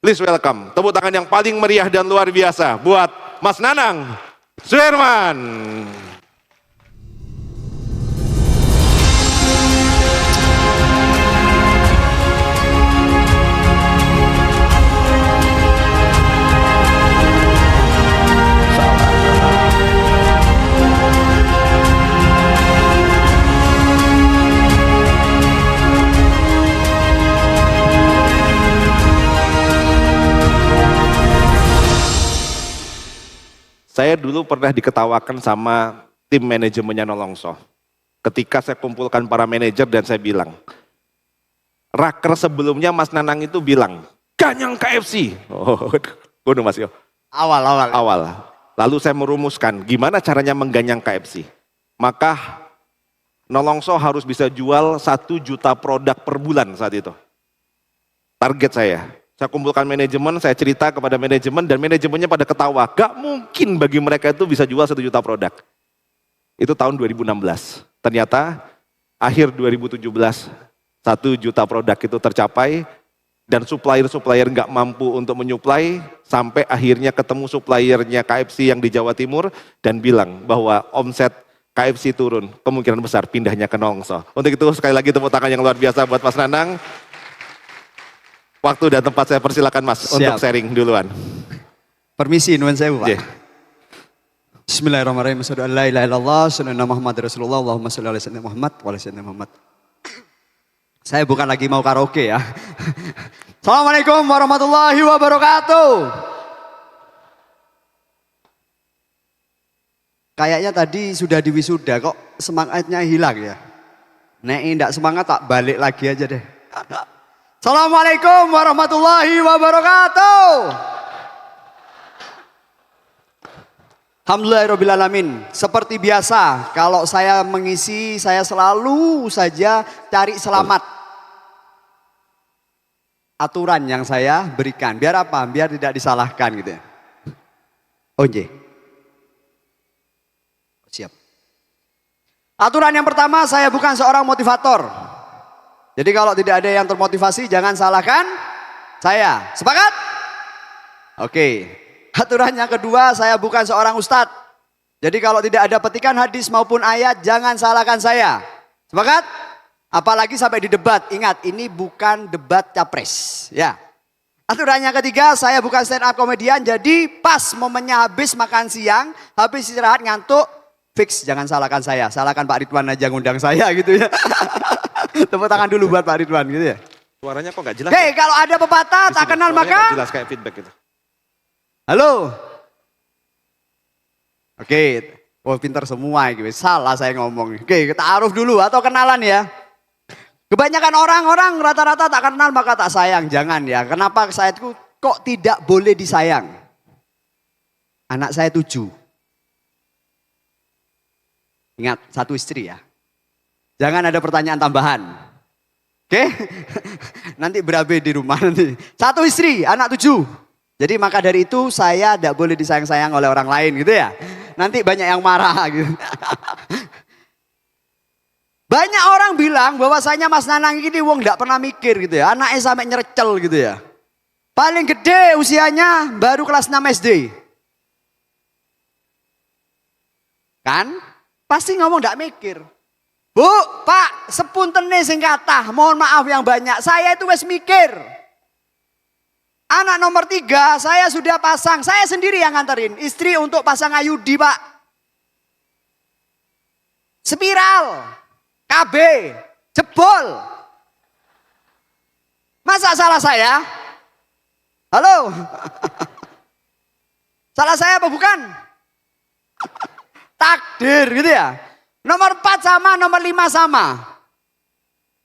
Please welcome, tepuk tangan yang paling meriah dan luar biasa buat Mas Nanang Suherman. Saya dulu pernah diketawakan sama tim manajemennya Nolongso. Ketika saya kumpulkan para manajer dan saya bilang, raker sebelumnya Mas Nanang itu bilang, ganyang KFC. Oh, kudu Mas Yo. Awal. Lalu saya merumuskan gimana caranya mengganyang KFC. Maka Nolongso harus bisa jual 1 juta produk per bulan saat itu. Target saya. Saya kumpulkan manajemen, saya cerita kepada manajemen dan manajemennya pada ketawa. Gak mungkin bagi mereka itu bisa jual 1 juta produk. Itu tahun 2016. Ternyata akhir 2017 1 juta produk itu tercapai dan supplier-supplier gak mampu untuk menyuplai sampai akhirnya ketemu suppliernya KFC yang di Jawa Timur dan bilang bahwa omset KFC turun. Kemungkinan besar pindahnya ke Nolongso. Untuk itu sekali lagi tepuk tangan yang luar biasa buat Mas Nanang. Waktu dan tempat saya persilakan Mas. Siap. Untuk sharing duluan. Permisi nuwun sewu Pak. Yeah. Bismillahirrahmanirrahim. Asyhadu an la ilaha illallah, asyhadu anna Muhammadar Rasulullah. Allahumma shalli ala sayyidina Muhammad wa ala sayyidina Muhammad. Saya bukan lagi mau karaoke ya. Assalamualaikum warahmatullahi wabarakatuh. Kayaknya tadi sudah di wisuda kok semangatnya hilang ya. Nek ndak semangat tak balik lagi aja deh. Assalamualaikum warahmatullahi wabarakatuh. Alhamdulillahirrabbilalamin. Seperti biasa, kalau saya mengisi, saya selalu saja cari selamat. Aturan yang saya berikan. Biar apa? Biar tidak disalahkan gitu ya. Oke. Siap. Aturan yang pertama, saya bukan seorang motivator. Jadi kalau tidak ada yang termotivasi, jangan salahkan saya. Sepakat? Oke. Aturan yang kedua, saya bukan seorang ustadz. Jadi kalau tidak ada petikan hadis maupun ayat, jangan salahkan saya. Sepakat? Apalagi sampai di debat. Ingat, ini bukan debat capres. Ya. Aturan yang ketiga, saya bukan stand up komedian. Jadi pas momennya habis makan siang, habis istirahat ngantuk, fix jangan salahkan saya. Salahkan Pak Ridwan aja ngundang saya gitu ya. Tepuk tangan dulu buat Pak Ridwan gitu ya. Suaranya kok gak jelas? Oke, kalau ada pepatah tak kenal maka. Jelas kayak feedback gitu. Halo. Oke, oh pintar semua gitu. Salah saya ngomong. Oke, kita taruh dulu atau kenalan ya. Kebanyakan orang-orang rata-rata tak kenal maka tak sayang. Jangan ya. Kenapa saya itu kok tidak boleh disayang? Anak saya 7. Ingat, 1 istri ya. Jangan ada pertanyaan tambahan. Oke? Nanti berabe di rumah nanti. 1 istri, anak 7. Jadi maka dari itu saya tidak boleh disayang-sayang oleh orang lain gitu ya. Nanti banyak yang marah gitu. Banyak orang bilang bahwasanya Mas Nanang ini wong tidak pernah mikir gitu ya. Anaknya sampai nyerecel gitu ya. Paling gede usianya baru kelas 6 SD. Kan? Pasti ngomong tidak mikir. Bu, Pak, sepuntene sing kathah, mohon maaf yang banyak. Saya itu wes mikir. Anak nomor 3, saya sudah pasang. Saya sendiri yang nganterin. Istri untuk pasang ayudi, Pak. Spiral, KB, jebol. Masa salah saya? Halo? Salah saya apa bukan? Takdir gitu ya. Nomor 4 sama, nomor 5 sama.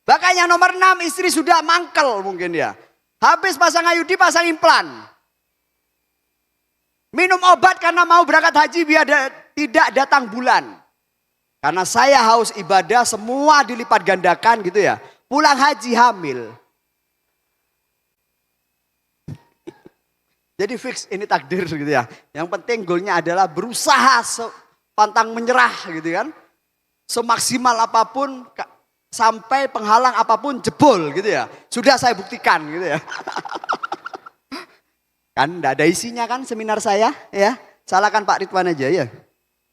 Bahkan yang nomor 6 istri sudah mangkel mungkin ya. Habis pasang ayudi, pasang implan. Minum obat karena mau berangkat haji biar tidak datang bulan. Karena saya haus ibadah, semua dilipat gandakan gitu ya. Pulang haji hamil. Jadi fix ini takdir gitu ya. Yang penting goalnya adalah berusaha pantang menyerah gitu kan. Semaksimal apapun sampai penghalang apapun jebol gitu ya. Sudah saya buktikan gitu ya. Kan enggak ada isinya kan seminar saya ya. Salahkan Pak Ridwan aja ya.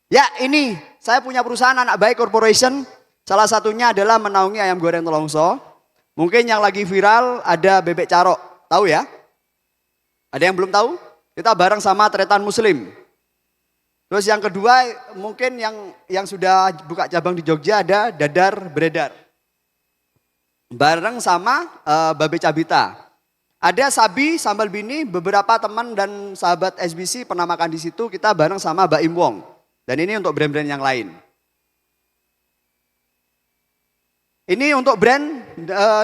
Ya ini saya punya perusahaan Anak Baik Corporation. Salah satunya adalah menaungi ayam goreng Nelongso. Mungkin yang lagi viral ada bebek carok. Tahu ya? Ada yang belum tahu? Kita bareng sama Tretan Muslim. Terus yang kedua mungkin yang sudah buka cabang di Jogja ada Dadar Beredar. Bareng sama Babe Cabita. Ada Sabi Sambal Bini, beberapa teman dan sahabat SBC pernah makan di situ, kita bareng sama Mbak Im Wong. Dan ini untuk brand-brand yang lain. Ini untuk brand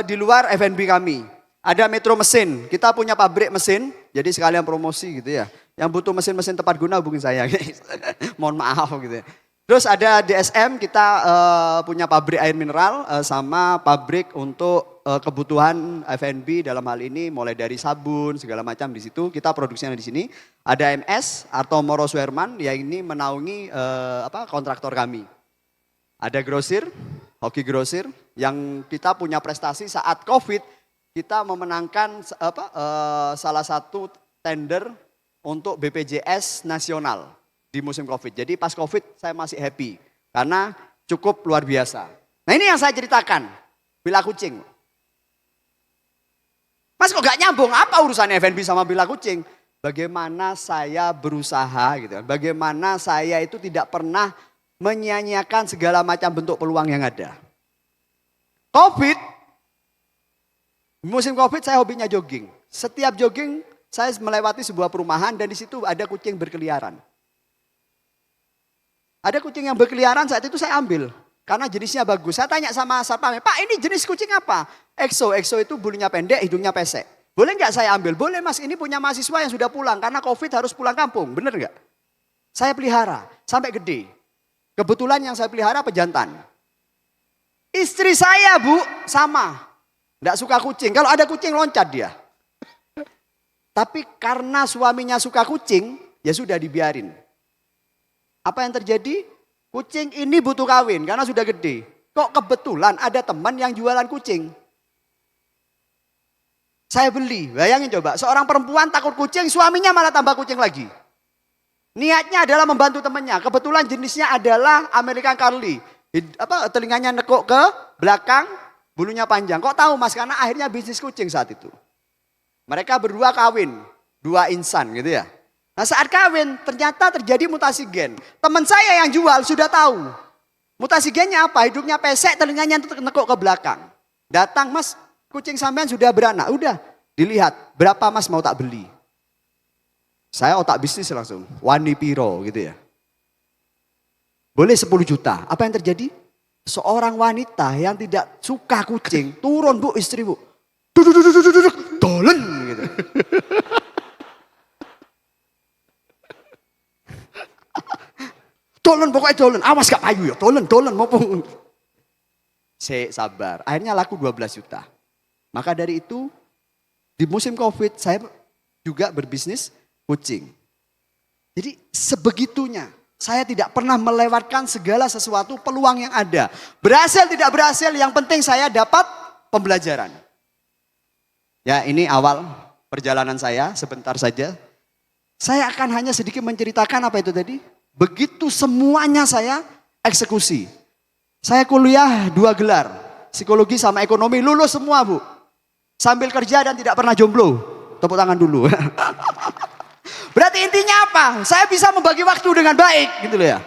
di luar F&B kami. Ada Metro Mesin, kita punya pabrik mesin, jadi sekalian promosi gitu ya. Yang butuh mesin-mesin tepat guna hubungin saya guys. Mohon maaf gitu ya. Terus ada DSM, kita punya pabrik air mineral sama pabrik untuk kebutuhan F&B dalam hal ini mulai dari sabun segala macam di situ kita produksinya di sini. Ada MS atau Moro Swerman yang ini menaungi kontraktor kami. Ada grosir, Hoki Grosir yang kita punya prestasi saat Covid kita memenangkan salah satu tender untuk BPJS nasional di musim Covid. Jadi pas Covid saya masih happy karena cukup luar biasa. Nah ini yang saya ceritakan, Bila Kucing. Mas kok gak nyambung, apa urusannya F&B sama Bila Kucing? Bagaimana saya berusaha gitu, bagaimana saya itu tidak pernah menyia-nyiakan segala macam bentuk peluang yang ada. Covid, musim Covid saya hobinya jogging. Setiap jogging saya melewati sebuah perumahan dan di situ ada kucing berkeliaran. Ada kucing yang berkeliaran saat itu saya ambil. Karena jenisnya bagus. Saya tanya sama satpamnya, Pak ini jenis kucing apa? Exo itu bulunya pendek, hidungnya pesek. Boleh nggak saya ambil? Boleh mas, ini punya mahasiswa yang sudah pulang. Karena Covid harus pulang kampung, bener nggak? Saya pelihara, sampai gede. Kebetulan yang saya pelihara pejantan. Istri saya bu, sama. Nggak suka kucing, kalau ada kucing loncat dia. Tapi karena suaminya suka kucing, ya sudah dibiarin. Apa yang terjadi? Kucing ini butuh kawin karena sudah gede. Kok kebetulan ada teman yang jualan kucing. Saya beli, bayangin coba. Seorang perempuan takut kucing, suaminya malah tambah kucing lagi. Niatnya adalah membantu temannya. Kebetulan jenisnya adalah American Curly. Telinganya nekuk ke belakang, bulunya panjang. Kok tahu mas? Karena akhirnya bisnis kucing saat itu. Mereka berdua kawin, 2 insan gitu ya. Nah saat kawin ternyata terjadi mutasi gen. Teman saya yang jual sudah tahu. Mutasi gennya apa? Hidungnya pesek, telinganya nekuk ke belakang. Datang mas, kucing sampean sudah beranak. Udah dilihat berapa mas mau tak beli. Saya otak bisnis langsung. Wani piro gitu ya. Boleh 10 juta. Apa yang terjadi? Seorang wanita yang tidak suka kucing. Turun bu istri bu. Duduk, dolen gitu. Dolen pokoknya dolen, awas gak payu ya, dolen maupun. Sabar, akhirnya laku 12 juta. Maka dari itu di musim Covid saya juga berbisnis kucing. Jadi sebegitunya saya tidak pernah melewatkan segala sesuatu peluang yang ada. Berhasil tidak berhasil yang penting saya dapat pembelajaran. Ya ini awal perjalanan saya sebentar saja. Saya akan hanya sedikit menceritakan apa itu tadi. Begitu semuanya saya eksekusi. Saya kuliah 2 gelar. Psikologi sama ekonomi lulus semua bu. Sambil kerja dan tidak pernah jomblo. Tepuk tangan dulu. Berarti intinya apa? Saya bisa membagi waktu dengan baik gitu loh ya.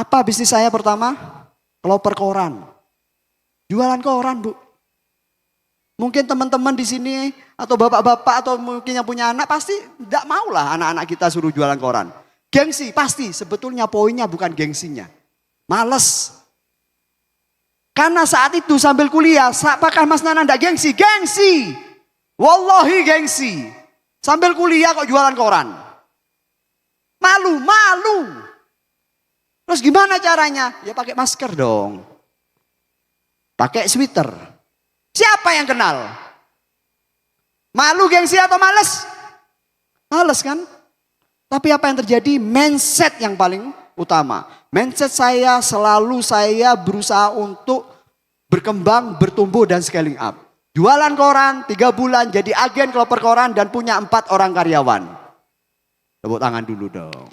Apa bisnis saya pertama? Keloper koran. Jualan koran bu. Mungkin teman-teman di sini atau bapak-bapak atau mungkin yang punya anak pasti tidak mau lah anak-anak kita suruh jualan koran. Gengsi pasti, sebetulnya poinnya bukan gengsinya. Males. Karena saat itu sambil kuliah, apakah Mas Nana enggak gengsi? Gengsi. Wallahi gengsi. Sambil kuliah kok jualan koran. Malu. Terus gimana caranya? Ya pakai masker dong. Pakai sweater. Siapa yang kenal? Malu, gengsi atau males? Males kan? Tapi apa yang terjadi? Mindset yang paling utama. Mindset saya selalu saya berusaha untuk berkembang, bertumbuh dan scaling up. Jualan koran 3 bulan jadi agen kloper koran dan punya 4 orang karyawan. Tepuk tangan dulu dong.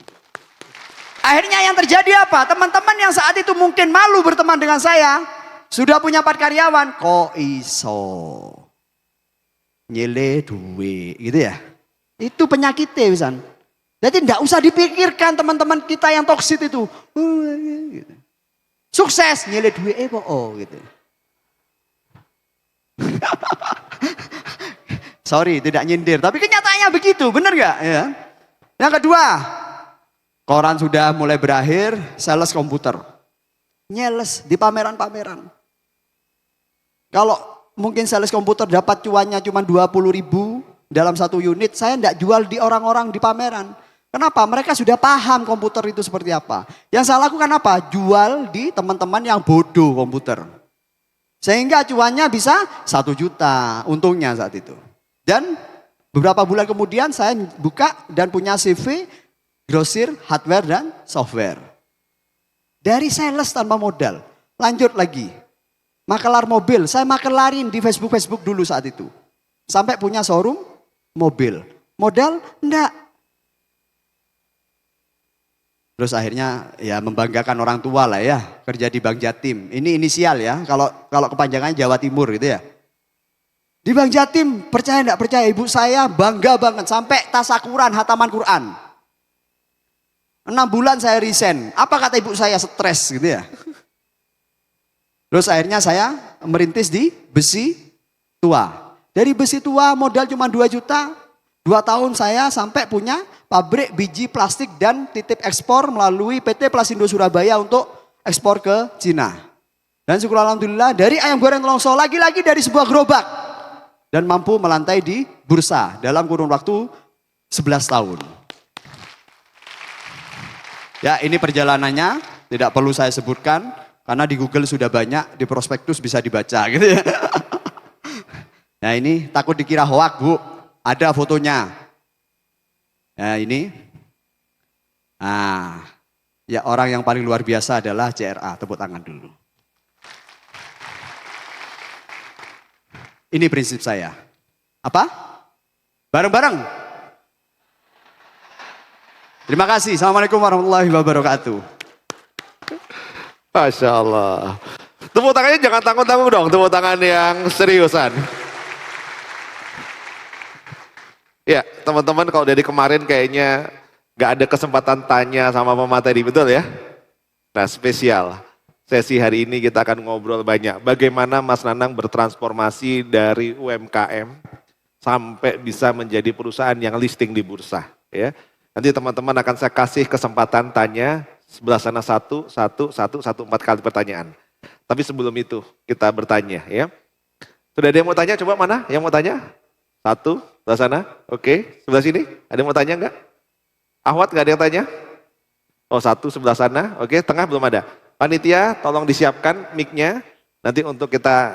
Akhirnya yang terjadi apa? Teman-teman yang saat itu mungkin malu berteman dengan saya. Sudah punya 4 karyawan. Kok iso? Nyele duwe gitu ya. Itu penyakitnya Wisan. Jadi tidak usah dipikirkan teman-teman kita yang toksit itu. Gitu. Sukses nyele duwe gitu. Sorry tidak nyindir. Tapi kenyataannya begitu. Benar gak? Ya. Yang kedua. Koran sudah mulai berakhir. Sales komputer. Nyeles di pameran-pameran. Kalau mungkin sales komputer dapat cuannya cuma 20.000 dalam 1 unit. Saya tidak jual di orang-orang di pameran. Kenapa? Mereka sudah paham komputer itu seperti apa. Yang saya lakukan apa? Jual di teman-teman yang bodoh komputer. Sehingga cuannya bisa 1 juta untungnya saat itu. Dan beberapa bulan kemudian saya buka dan punya CV grosir hardware dan software. Dari sales tanpa modal. Lanjut lagi. Makelar mobil. Saya makelarin di Facebook dulu saat itu. Sampai punya showroom mobil. Modal? Enggak. Terus akhirnya ya membanggakan orang tua lah ya. Kerja di Bank Jatim. Ini inisial ya. Kalau kepanjangannya Jawa Timur gitu ya. Di Bank Jatim, percaya enggak percaya, ibu saya bangga banget sampai tasakuran, hataman Quran. 6 bulan saya resign. Apa kata ibu saya? Stres gitu ya. Terus akhirnya saya merintis di besi tua. Dari besi tua modal cuma 2 juta. 2 tahun saya sampai punya pabrik biji plastik dan titip ekspor melalui PT Plasindo Surabaya untuk ekspor ke Cina. Dan syukur alhamdulillah dari ayam goreng Longso lagi-lagi dari sebuah gerobak. Dan mampu melantai di bursa dalam kurun waktu 11 tahun. Ya ini perjalanannya tidak perlu saya sebutkan. Karena di Google sudah banyak, di prospektus bisa dibaca gitu ya. Nah ini takut dikira hoak Bu, ada fotonya. Nah ini. Nah, ya orang yang paling luar biasa adalah CRA, tepuk tangan dulu. Ini prinsip saya. Apa? Bareng-bareng. Terima kasih. Assalamualaikum warahmatullahi wabarakatuh. Masya Allah. Tepuk tangannya jangan tanggung-tanggung dong. Tepuk tangan yang seriusan. Ya teman-teman kalau dari kemarin kayaknya gak ada kesempatan tanya sama pemateri, betul ya? Nah spesial. Sesi hari ini kita akan ngobrol banyak. Bagaimana Mas Nanang bertransformasi dari UMKM sampai bisa menjadi perusahaan yang listing di bursa. Ya. Nanti teman-teman akan saya kasih kesempatan tanya sebelah sana 1, 4 kali pertanyaan. Tapi sebelum itu kita bertanya ya. Sudah ada yang mau tanya? Coba mana yang mau tanya? 1, sebelah sana. Oke, sebelah sini. Ada yang mau tanya enggak? Ahwat enggak ada yang tanya? Oh 1 sebelah sana. Oke, tengah belum ada. Panitia tolong disiapkan mic-nya. Nanti untuk kita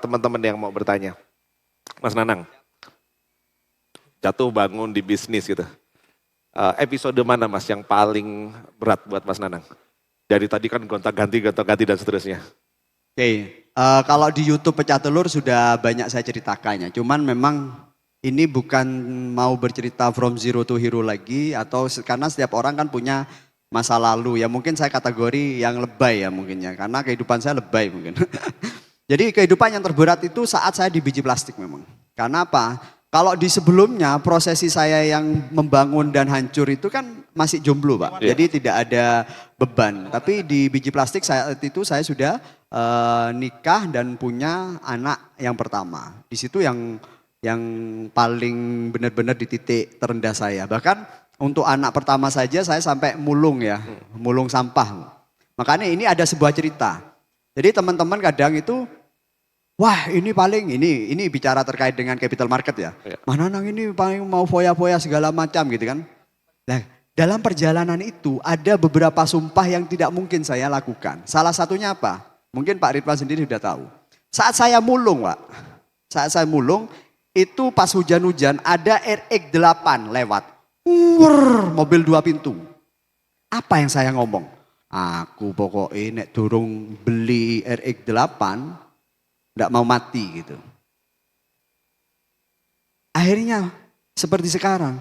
teman-teman yang mau bertanya. Mas Nanang. Jatuh bangun di bisnis gitu. Episode mana Mas yang paling berat buat Mas Nanang? Dari tadi kan gonta-ganti dan seterusnya. Oke, kalau di YouTube Pecah Telur sudah banyak saya ceritakannya. Cuman memang ini bukan mau bercerita from zero to hero lagi. Karena setiap orang kan punya masa lalu. Ya mungkin saya kategori yang lebay ya mungkin ya. Karena kehidupan saya lebay mungkin. Jadi kehidupan yang terberat itu saat saya di biji plastik memang. Karena apa? Kalau di sebelumnya prosesi saya yang membangun dan hancur itu kan masih jomblo Pak. Yeah. Jadi tidak ada beban. Tapi di biji plastik saat itu saya sudah nikah dan punya anak yang pertama. Di situ yang paling benar-benar di titik terendah saya. Bahkan untuk anak pertama saja saya sampai mulung ya. Mulung sampah. Makanya ini ada sebuah cerita. Jadi teman-teman kadang itu wah ini bicara terkait dengan capital market ya. Mas Nanang ini paling mau foya-foya segala macam gitu kan. Nah dalam perjalanan itu ada beberapa sumpah yang tidak mungkin saya lakukan. Salah satunya apa? Mungkin Pak Ridwan sendiri sudah tahu. Saat saya mulung Pak. Saat saya mulung itu pas hujan-hujan ada RX-8 lewat. Mobil 2 pintu. Apa yang saya ngomong? Aku pokoknya nek durung beli RX-8. Nggak mau mati gitu. Akhirnya seperti sekarang.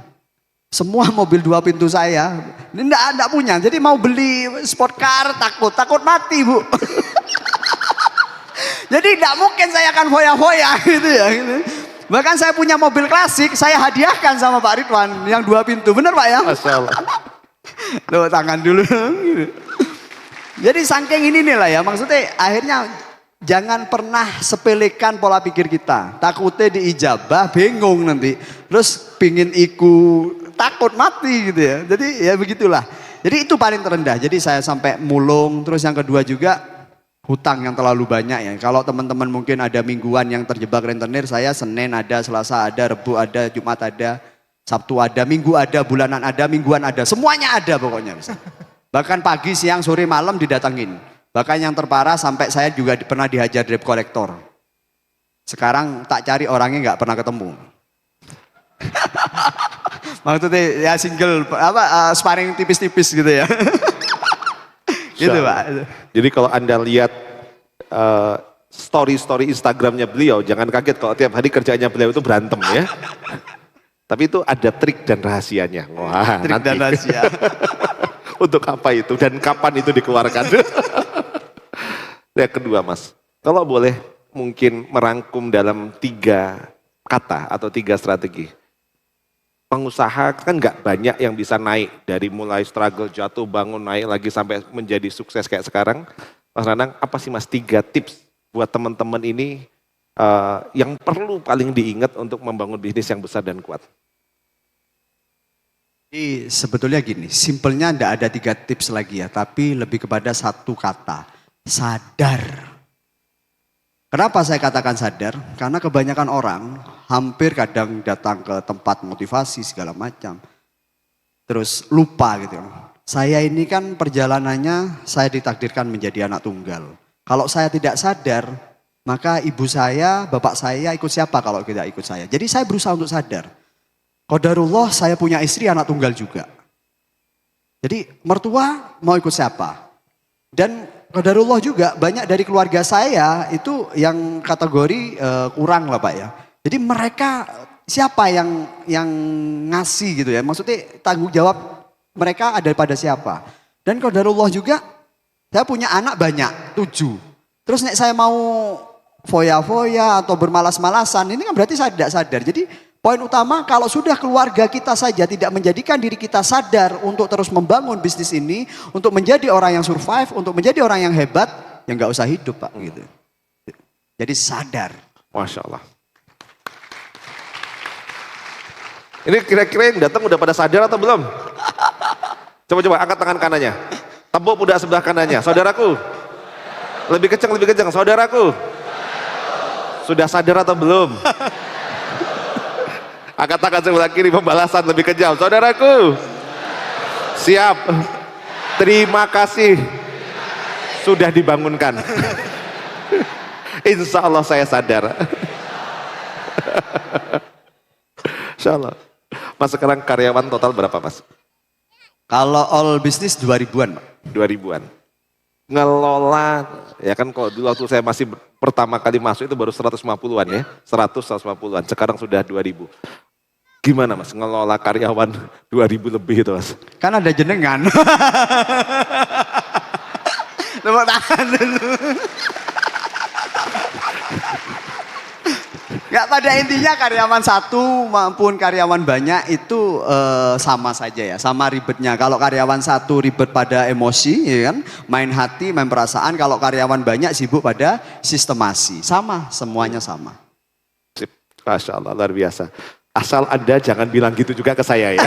Semua mobil 2 pintu saya, ini enggak punya. Jadi mau beli sport car takut mati Bu. Jadi enggak mungkin saya akan foya-foya gitu ya. Gitu. Bahkan saya punya mobil klasik, saya hadiahkan sama Pak Ridwan yang 2 pintu. Bener Pak ya? Masya Allah. Loh tangan dulu. Gitu. Jadi saking ini nih lah ya, maksudnya akhirnya jangan pernah sepelekan pola pikir kita. Takutnya diijabah, bingung nanti. Terus pingin takut mati gitu ya. Jadi ya begitulah. Jadi itu paling terendah. Jadi saya sampai mulung. Terus yang kedua juga hutang yang terlalu banyak ya. Kalau teman-teman mungkin ada mingguan yang terjebak rentenir, saya Senin ada, Selasa ada, Rebu ada, Jumat ada, Sabtu ada, Minggu ada, bulanan ada, mingguan ada. Semuanya ada pokoknya. Bahkan pagi, siang, sore, malam didatangin. Bahkan yang terparah sampai saya juga pernah dihajar debt collector. Sekarang tak cari orangnya nggak pernah ketemu. Maksudnya ya single sparring tipis-tipis gitu ya. Gitu Pak. Jadi kalau Anda lihat story-story Instagramnya beliau, jangan kaget kalau tiap hari kerjanya beliau itu berantem ya. Tapi itu ada trik dan rahasianya. Wah, Trik nanti. dan rahasia. Untuk apa itu dan kapan itu dikeluarkan? Yang kedua Mas, kalau boleh mungkin merangkum dalam 3 kata atau 3 strategi. Pengusaha kan nggak banyak yang bisa naik dari mulai struggle, jatuh, bangun, naik lagi sampai menjadi sukses kayak sekarang. Mas Nanang, apa sih Mas 3 tips buat teman-teman ini yang perlu paling diingat untuk membangun bisnis yang besar dan kuat? Jadi sebetulnya gini, simpelnya tidak ada 3 tips lagi ya, tapi lebih kepada 1 kata, sadar. Kenapa saya katakan sadar? Karena kebanyakan orang hampir kadang datang ke tempat motivasi segala macam. Terus lupa gitu. Saya ini kan perjalanannya saya ditakdirkan menjadi anak tunggal. Kalau saya tidak sadar, maka ibu saya, bapak saya ikut siapa kalau tidak ikut saya. Jadi saya berusaha untuk sadar. Qadarullah saya punya istri anak tunggal juga. Jadi mertua mau ikut siapa? Dan qadarullah juga banyak dari keluarga saya itu yang kategori kurang lah Pak ya. Jadi mereka siapa yang ngasih gitu ya. Maksudnya tanggung jawab mereka ada pada siapa. Dan qadarullah juga saya punya anak banyak, 7. Terus nek saya mau foya-foya atau bermalas-malasan ini kan berarti saya tidak sadar. Jadi poin utama kalau sudah keluarga kita saja tidak menjadikan diri kita sadar untuk terus membangun bisnis ini, untuk menjadi orang yang survive, untuk menjadi orang yang hebat, ya nggak usah hidup Pak gitu. Jadi sadar. Masya Allah. Ini kira-kira yang datang udah pada sadar atau belum? Coba-coba angkat tangan kanannya. Tepuk pundak sebelah kanannya. Saudaraku. Lebih kencang. Saudaraku. Sudah sadar atau belum? Angkat tangan sebelah kiri, pembalasan lebih kejam. Saudaraku, siap. Terima kasih. Sudah dibangunkan. Insya Allah saya sadar. Insya Allah. Mas sekarang karyawan total berapa Mas? Kalau all bisnis 2000-an Pak. 2000-an. Ngelola, ya kan kalau dulu waktu saya masih pertama kali masuk itu baru 150-an ya. 150-an, sekarang sudah 2000. Gimana Mas ngelola karyawan 2000 lebih itu Mas? Kan ada jenengan. Tepuk tangan dulu. Gak pada intinya karyawan 1 maupun karyawan banyak itu sama saja ya, sama ribetnya. Kalau karyawan 1 ribet pada emosi, ya kan, main hati, main perasaan. Kalau karyawan banyak sibuk pada sistemasi, sama, semuanya sama. Sip. Masya Allah, luar biasa. Asal Anda jangan bilang gitu juga ke saya ya.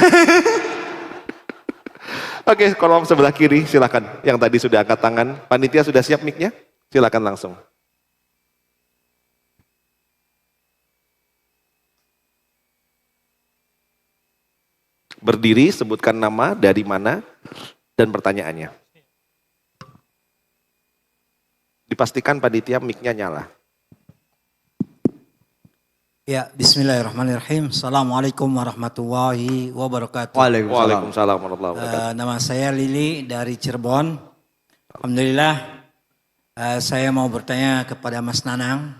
Oke, kolom sebelah kiri silakan. Yang tadi sudah angkat tangan, panitia sudah siap mic-nya? Silakan langsung. Berdiri, sebutkan nama, dari mana, dan pertanyaannya. Dipastikan panitia mic-nya nyala. Ya, bismillahirrahmanirrahim. Assalamualaikum warahmatullahi wabarakatuh. Waalaikumsalam warahmatullahi wabarakatuh. Nama saya Lili dari Cirebon. Alhamdulillah, saya mau bertanya kepada Mas Nanang.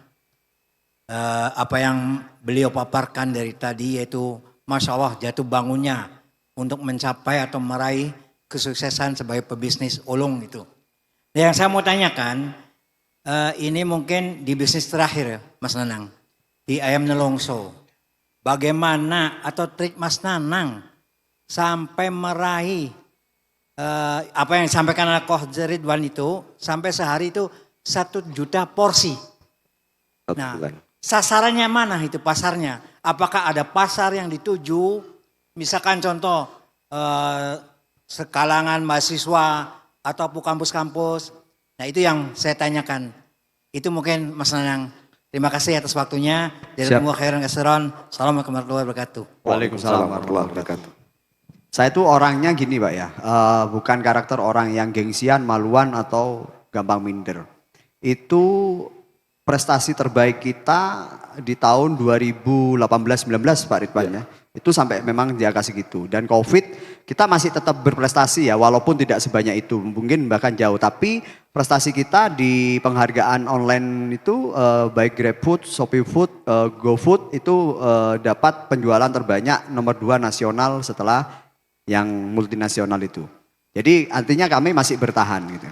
apa yang beliau paparkan dari tadi yaitu Masya Allah jatuh bangunnya untuk mencapai atau meraih kesuksesan sebagai pebisnis ulung itu. Yang saya mau tanyakan, ini mungkin di bisnis terakhir ya Mas Nanang, di ayam nelongso. Bagaimana atau trik Mas Nanang sampai meraih apa yang disampaikan oleh Koh Ridwan itu sampai sehari itu 1 juta porsi. Satu Nah, bulan. sasarannya mana itu pasarnya? Apakah ada pasar yang dituju? Misalkan contoh sekalangan mahasiswa ataupun kampus-kampus. Nah itu yang saya tanyakan. Itu mungkin Mas Nanang. Terima kasih atas waktunya. Siap. Jazakumullah khairan katsiran. Assalamualaikum warahmatullahi wabarakatuh. Waalaikumsalam warahmatullahi wabarakatuh. Saya tuh orangnya gini Pak ya, bukan karakter orang yang gengsian, maluan atau gampang minder. Itu prestasi terbaik kita di tahun 2018-19 Pak Ridwan ya. Itu sampai memang dia kasih gitu. Dan COVID kita masih tetap berprestasi ya walaupun tidak sebanyak itu. Mungkin bahkan jauh. Tapi prestasi kita di penghargaan online itu baik GrabFood, ShopeeFood, GoFood itu dapat penjualan terbanyak nomor 2 nasional setelah yang multinasional itu. Jadi artinya kami masih bertahan gitu.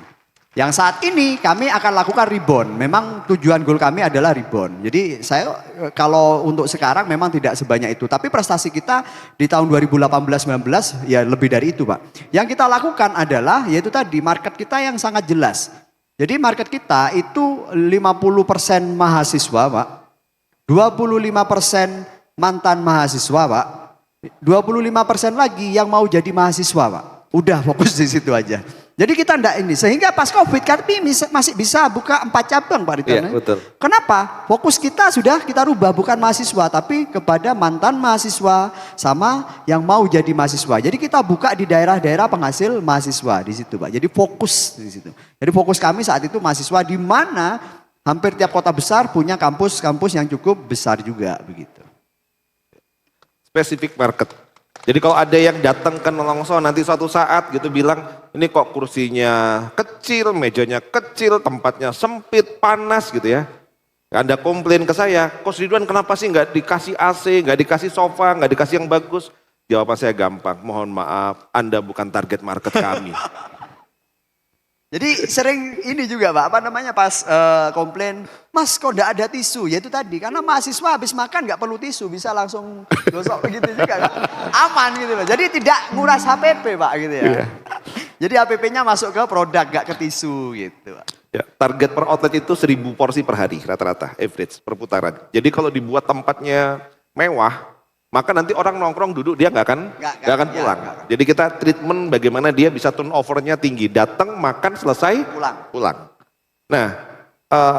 Yang saat ini kami akan lakukan rebound. Memang tujuan goal kami adalah rebound. Jadi saya kalau untuk sekarang memang tidak sebanyak itu. Tapi prestasi kita di tahun 2018-19 ya lebih dari itu Pak. Yang kita lakukan adalah yaitu tadi market kita yang sangat jelas. Jadi market kita itu 50% mahasiswa Pak. 25% mantan mahasiswa Pak. 25% lagi yang mau jadi mahasiswa Pak. Udah fokus di situ aja. Jadi kita enggak ini. Sehingga pas COVID kami masih bisa buka 4 cabang Pak Ridwan. Iya, betul. Kenapa? Fokus kita sudah kita rubah bukan mahasiswa. Tapi kepada mantan mahasiswa sama yang mau jadi mahasiswa. Jadi kita buka di daerah-daerah penghasil mahasiswa di situ Pak. Jadi fokus di situ. Jadi fokus kami saat itu mahasiswa di mana hampir tiap kota besar punya kampus-kampus yang cukup besar juga begitu. Spesifik market. Jadi kalau ada yang datang ke Nelongso nanti suatu saat gitu bilang, ini kok kursinya kecil, mejanya kecil, tempatnya sempit, panas gitu ya. Anda komplain ke saya, Coach Ridwan kenapa sih nggak dikasih AC, nggak dikasih sofa, nggak dikasih yang bagus? Jawaban saya gampang, mohon maaf, Anda bukan target market kami. Jadi sering ini juga Pak, apa namanya pas komplain, Mas kok enggak ada tisu? Ya itu tadi, karena mahasiswa habis makan nggak perlu tisu, bisa langsung gosok begitu juga kan. Aman gitu loh, jadi tidak nguras HPP Pak gitu ya. Jadi HPP-nya masuk ke produk, nggak ke tisu gitu Pak. Ya, target per outlet itu 1.000 porsi per hari rata-rata, average, per putaran. Jadi kalau dibuat tempatnya mewah, maka nanti orang nongkrong duduk dia nggak akan pulang. ya, Jadi kita treatment bagaimana dia bisa turnovernya tinggi, datang makan selesai pulang. Nah,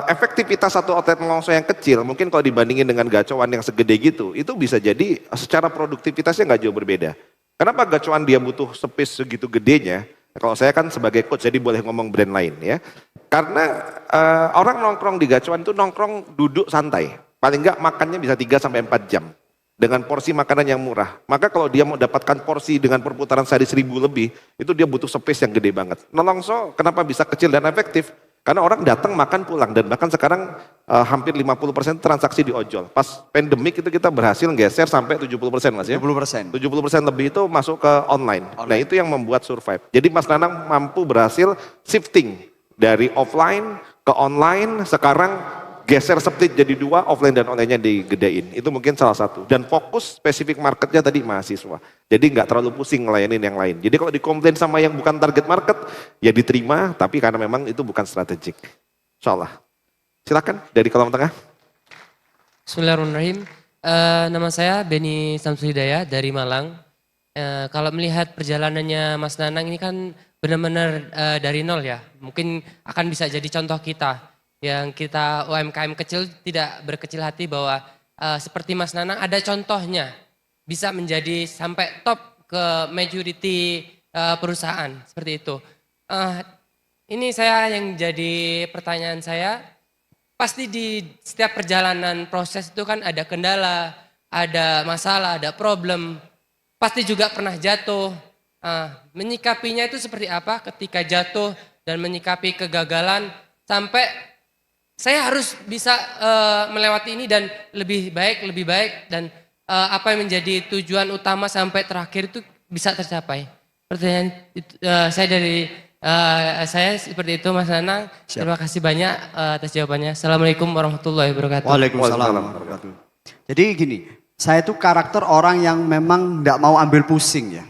efektivitas satu outlet Nelongso yang kecil mungkin kalau dibandingin dengan gacoan yang segede gitu, itu bisa jadi secara produktivitasnya nggak jauh berbeda. Kenapa gacoan dia butuh space segitu gedenya? Kalau saya kan sebagai coach jadi boleh ngomong brand lain ya. Karena orang nongkrong di gacoan itu nongkrong duduk santai. Paling nggak makannya bisa 3-4 jam. Dengan porsi makanan yang murah. Maka kalau dia mau dapatkan porsi dengan perputaran sehari 1.000 lebih, itu dia butuh space yang gede banget. Nelongso kenapa bisa kecil dan efektif? Karena orang datang makan pulang dan bahkan sekarang hampir 50% transaksi di ojol. Pas pandemik itu kita berhasil geser sampai 70% Mas ya. 70%. 70% lebih itu masuk ke online. Nah itu yang membuat survive. Jadi Mas Nanang mampu berhasil shifting dari offline ke online, sekarang geser split jadi 2, offline dan online-nya digedein. Itu mungkin salah satu. Dan fokus spesifik marketnya tadi mahasiswa. Jadi nggak terlalu pusing ngelayanin yang lain. Jadi kalau dikomplain sama yang bukan target market, ya diterima, tapi karena memang itu bukan strategik. Insya Allah. Silakan dari kolom tengah. Bismillahirrahmanirrahim. Nama saya Beni Samsul Hidayah dari Malang. Kalau melihat perjalanannya Mas Nanang ini kan benar-benar dari nol ya. Mungkin akan bisa jadi contoh kita. Yang kita UMKM kecil tidak berkecil hati bahwa seperti Mas Nanang ada contohnya. Bisa menjadi sampai top ke majority perusahaan seperti itu. Ini saya yang jadi pertanyaan saya. Pasti di setiap perjalanan proses itu kan ada kendala, ada masalah, ada problem. Pasti juga pernah jatuh. Menyikapinya itu seperti apa ketika jatuh dan menyikapi kegagalan sampai saya harus bisa melewati ini dan lebih baik dan apa yang menjadi tujuan utama sampai terakhir itu bisa tercapai. Pertanyaan saya dari saya seperti itu Mas Nanang. Siap. Terima kasih banyak atas jawabannya. Assalamualaikum warahmatullahi wabarakatuh. Waalaikumsalam Waalaikumsalam. warahmatullahi wabarakatuh. Jadi gini, saya tuh karakter orang yang memang nggak mau ambil pusing ya.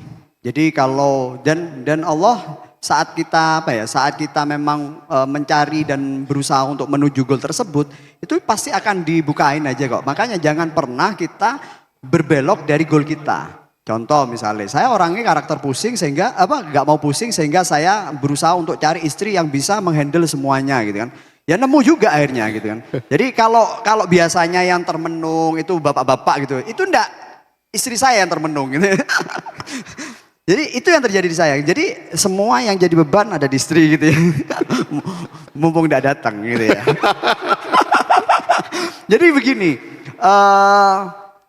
Jadi kalau dan Allah saat kita saat kita memang mencari dan berusaha untuk menuju goal tersebut, itu pasti akan dibukain aja kok. Makanya jangan pernah kita berbelok dari goal kita. Contoh misalnya, saya orangnya karakter pusing sehingga nggak mau pusing sehingga saya berusaha untuk cari istri yang bisa menghandle semuanya gitu kan. Ya nemu juga akhirnya gitu kan. Jadi kalau biasanya yang termenung itu bapak-bapak gitu, itu enggak istri saya yang termenung gitu. Jadi itu yang terjadi di saya. Jadi semua yang jadi beban ada di istri gitu ya. Mumpung enggak datang gitu ya. Jadi begini,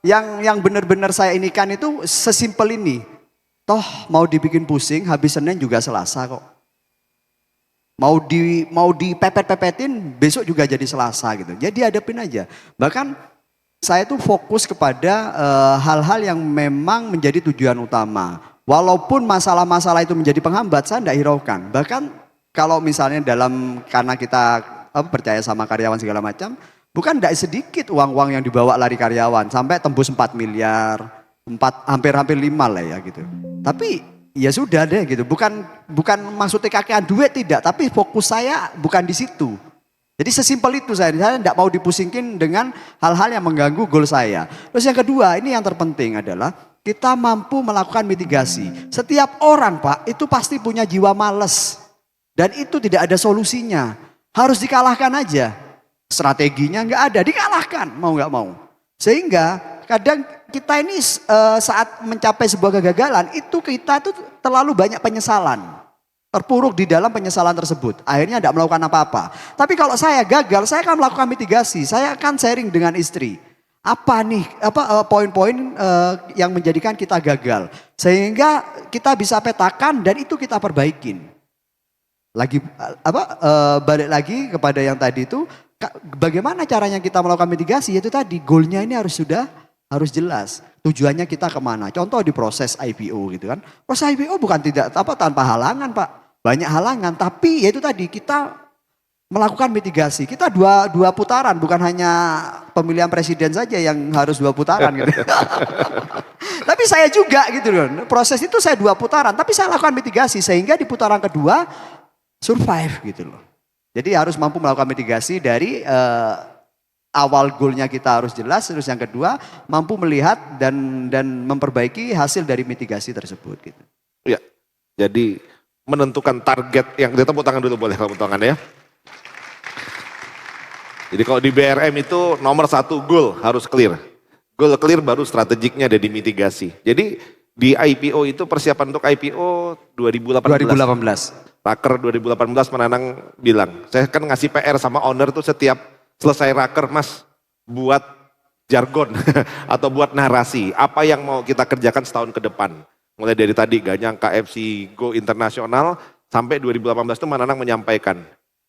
yang benar-benar saya inikan itu sesimpel ini. Toh mau dibikin pusing, habis Senin juga Selasa kok. Mau dipepet-pepetin, besok juga jadi Selasa gitu. Jadi hadapin aja. Bahkan saya tuh fokus kepada hal-hal yang memang menjadi tujuan utama. Walaupun masalah-masalah itu menjadi penghambat, saya tidak hiraukan. Bahkan kalau misalnya karena kita percaya sama karyawan segala macam, bukan tidak sedikit uang-uang yang dibawa lari karyawan sampai tembus 4 miliar, hampir 5 lah ya gitu. Tapi ya sudah deh gitu, bukan maksudnya kakean duit tidak, tapi fokus saya bukan di situ. Jadi sesimpel itu saya tidak mau dipusingkin dengan hal-hal yang mengganggu goal saya. Terus yang kedua, ini yang terpenting adalah kita mampu melakukan mitigasi. Setiap orang Pak itu pasti punya jiwa males dan itu tidak ada solusinya. Harus dikalahkan aja. Strateginya nggak ada, dikalahkan mau nggak mau. Sehingga kadang kita ini saat mencapai sebuah kegagalan itu kita tuh terlalu banyak penyesalan. Terpuruk di dalam penyesalan tersebut. Akhirnya tidak melakukan apa-apa. Tapi kalau saya gagal, saya akan melakukan mitigasi. Saya akan sharing dengan istri. Apa nih poin-poin yang menjadikan kita gagal. Sehingga kita bisa petakan dan itu kita perbaikin. Balik lagi kepada yang tadi itu, bagaimana caranya kita melakukan mitigasi? Yaitu tadi goalnya ini harus jelas. Tujuannya kita kemana? Contoh di proses IPO gitu kan. Proses IPO bukan tanpa halangan Pak. Banyak halangan. Tapi yaitu tadi kita melakukan mitigasi. Kita dua putaran. Bukan hanya pemilihan presiden saja yang harus 2 putaran gitu. Tapi saya juga gitu loh. Proses itu saya 2 putaran. Tapi saya lakukan mitigasi. Sehingga di putaran kedua survive gitu loh. Jadi harus mampu melakukan mitigasi dari awal goalnya kita harus jelas, terus yang kedua mampu melihat dan memperbaiki hasil dari mitigasi tersebut gitu. Ya, jadi menentukan target yang tepuk tangan dulu boleh tepuk tangan ya. Jadi kalau di BRM itu nomor 1 goal harus clear. Goal clear baru strategiknya ada di mitigasi. Jadi di IPO itu persiapan untuk IPO 2018. Raker 2018 Menanang bilang, saya kan ngasih PR sama owner tuh setiap selesai raker Mas buat jargon atau buat narasi. Apa yang mau kita kerjakan setahun ke depan. Mulai dari tadi gak nyangka FC Go Internasional sampai 2018 itu Menanang menyampaikan.